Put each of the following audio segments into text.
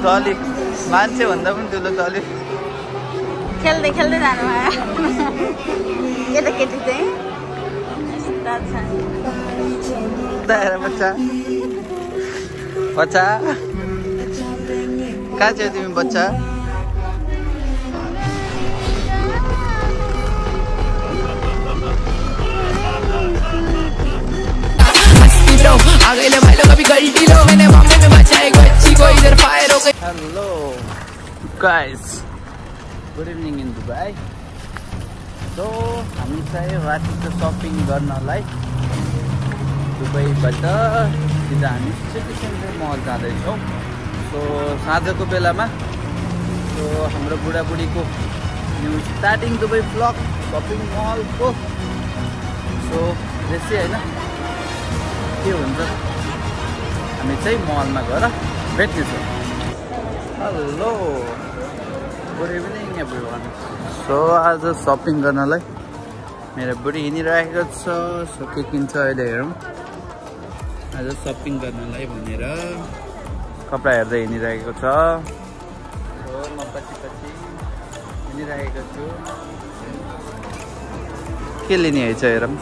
टली मान्छे भन्दा पनि ठुलो टली खेल्दै खेल्दै जानु भयो केटाकेटी चाहिँ बच्चा बच्चा कहाँ छौ तिमी बच्चा hello guys good evening in Dubai so हामी चाहिँ रातिको सपिङ गर्नलाई दुबईबाट सिधा हामी सिटी सेन्टर मल जाँदैछौँ सो साँझको बेलामा सो हाम्रो बुढाबुढीको new starting Dubai blog shopping मलको सो त्यसै होइन के हुन्छ हामी चाहिँ मलमा गएर भेट्नेछौँ hello good evening everyone so आज सपिङ गर्नलाई मेरो बुढी हिँडिरहेको छ सो के किन्छ अहिले हेरौँ आज सपिङ गर्नलाई भनेर कपडा हेर्दै हिँडिरहेको छ सो म पछि पछि हिँडिरहेको छु के लिने है छ हेरौँ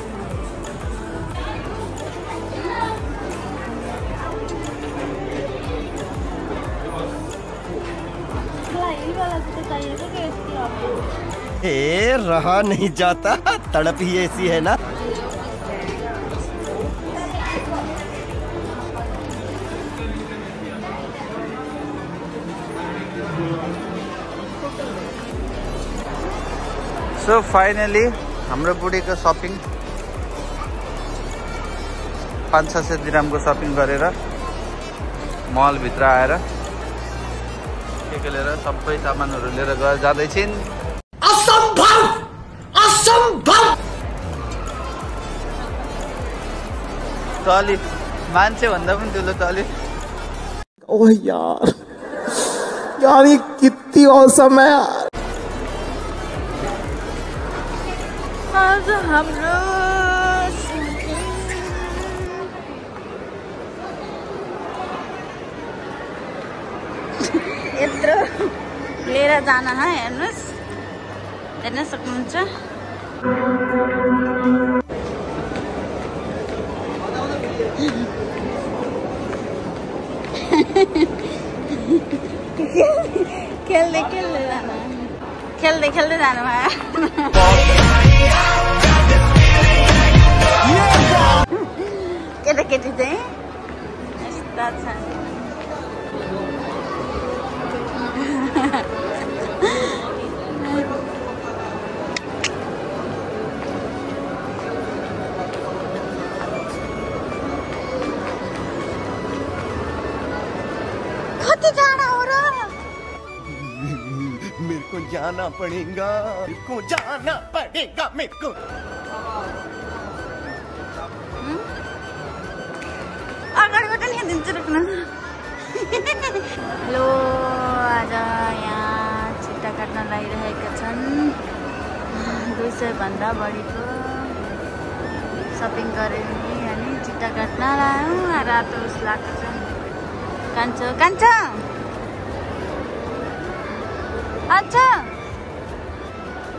रहा नहीं जाता तड़प ही ऐसी है ना सो फाइनली हाम्रो बुढीको सपिङ 500-600 दिरामको सपिङ गरेर मलभित्र आएर के लिएर सबै सामानहरू लिएर गएर जाँदैछिन् असंभव असंभव टली मान्छे भन्दा पनि ठुलो टली ओह यार यार ये कितनी औसम है यार आज हाम्रो यत्रो लिएर जान हेर्नुहोस् हेर्न सक्नुहुन्छ खेल्दै खेल्दै जानु भयो केटाकेटी चाहिँ यस्ता छन् कति टाढा हो र मेरे को जाना पड़ेगा मेरे को अगाडिबाट नि दिन्छु रोक्न हेलो आज यहाँ छिट्टा काट्न लागिरहेका छन् 200 भन्दा बढीको सपिङ गरेर नि अनि छिट्टा काट्न लायौँ रातो उस लाग्छ कान्छ अच्छा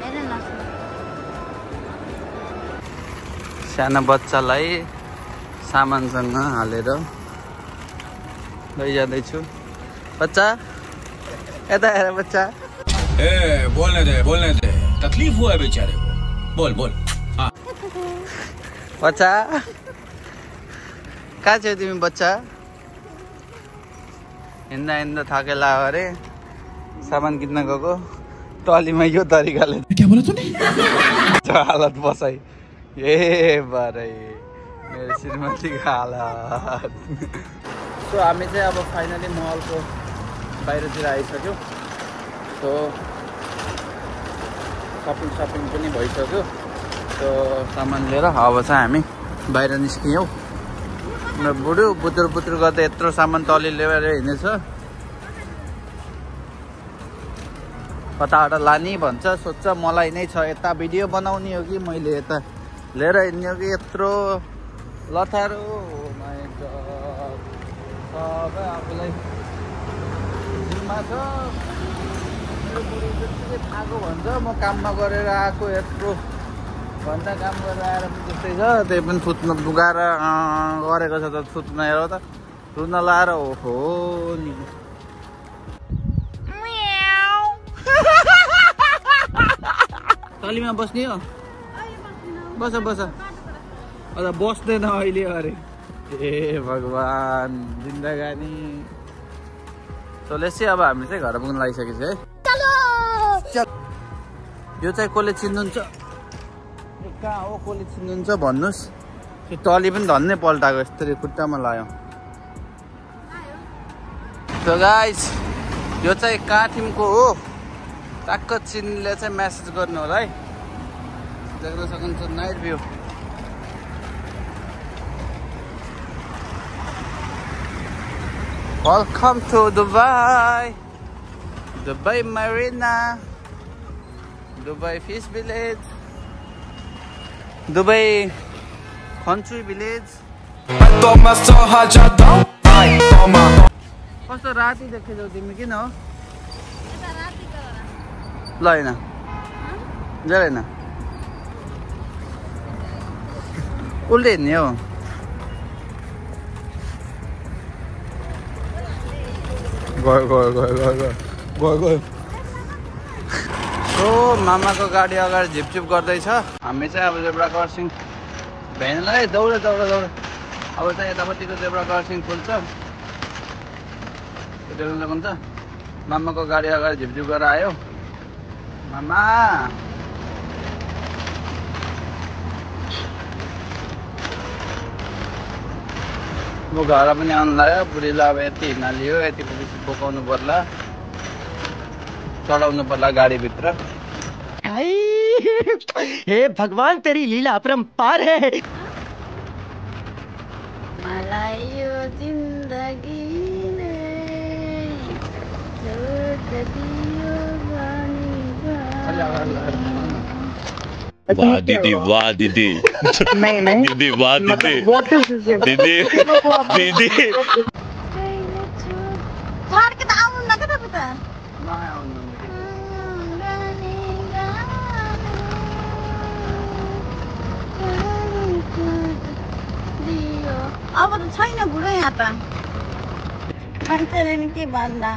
हेर न सानो बच्चालाई सामानसँग हालेर लैजाँदैछु बच्चा यता हेर बच्चा ए बोल्ने दे तकलीफ हुआ है बेचारे को बोल हाँ बच्चा कहाँ छौ तिमी बच्चा हिँड्दा थाकेला अरे सामान किन्न गएको टलीमा यो तरिकाले क्या बोला तूने हालत बसाई ए बारे मेरो श्रीमतीको हालत सो हामी चाहिँ अब फाइनली मलको बाहिरतिर आइसक्यो सो सपिङ पनि भइसक्यो सो सामान लिएर अब चाहिँ हामी बाहिर निस्कियौँ र बुढो बुत्रु गर्दा यत्रो सामान टली लिएर हिँडेछ कता लाने भन्छ सोध्छ मलाई नै छ यता भिडियो बनाउने हो कि मैले यता लिएर हिँड्ने हो कि यत्रो लथारो सबै आफूलाई छ मेरो बुढी जतिकै थाको भन्छ म काममा गरेर आएको यत्रो घन्टा काम गरेर आएर पनि त्यस्तै छ त्यही पनि सुत्न पुगाएर गरेको छ त सुत्न हेर त सुत्न लाएर ओहो नि तलीमा बस्ने हो बस बस अझ बस्दैन अहिले अरे ए भगवान जिन्दगानी चलेपछि अब हामी चाहिँ घर पुग्न लागिसकेको छ है यो चाहिँ कसले चिन्नुहुन्छ कहाँ हो कसले चिन्नुहुन्छ भन्नुहोस् त्यो टली पनि धन्नै पल्टाएको यस्तरी खुट्टामा लायो सो गाइस यो चाहिँ काठिमको हो टक्क चिन्नेले चाहिँ मेसेज गर्नु होला है देख्न सक्नुहुन्छ night view welcome to Dubai Marina, Dubai Fish Village, Dubai Country Village. कस्तो राति देखेछौ तिमी किन हो ल हैन जरेन उल्टे हिँड्ने हो गयो ओ मामाको गाडी अगाडि झिपझिप गर्दैछ हामी चाहिँ अब जेब्रा क्रसिङ भेनलाई दौड अब चाहिँ यतापट्टिको जेब्रा क्रसिङ खुल्छ देख्न सक्नुहुन्छ मामाको गाडी अगाडि झिपझिप गरेर आयो मामा म घर पनि आउनु लाग्यो बुढीलाई अब यति हिँड्न लियो यति बोकाउनु पर्ला चलाउनु पर्ला गाडीभित्र हे भगवान तेरी लीला अपरंपार है मलाई यो जिन्दगीले जोड दियो वाह दीदी नहीं दीदी वाह दीदी दीदी छोड के त आउनु न के त अब त छैन बुढो यहाँ त मान्छेले नि के भन्दा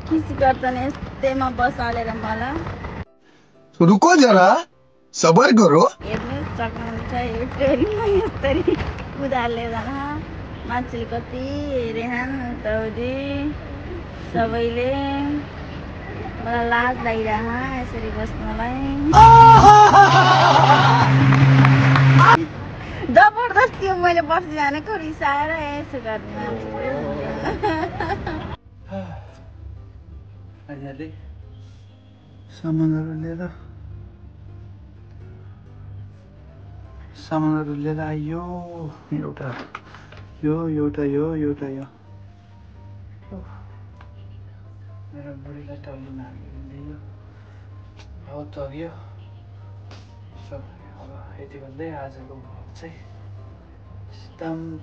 किसी गर्छन् यस्तैमा बसालेर मलाई रुको जरा सबर करो हेर्नु सक्नुहुन्छ यो ट्रेनमा यस्तरी कुदाले जाँदा मान्छेले कति हेरेछन् उताउति सबैले मलाई लाज लागिरह यसरी बस्नलाई जबरजस्ती मैले बसिजानेको रिसाएर यसो गर्ने सामानहरू लिएर आइयो एउटा यो मेरो बुढीलाई टल्लीमा हालिदियो हो तग्यो अब यति भन्दै आजको भ्लग चाहिँ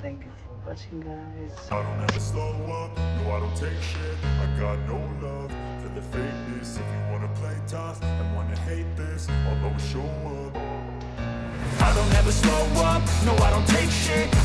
thank you for watching guys. I don't ever slow up, no I don't take shit. I got no love for the fakeness. If you wanna play tough and wanna hate this, I'll always show up. I don't ever slow up, no I don't take shit.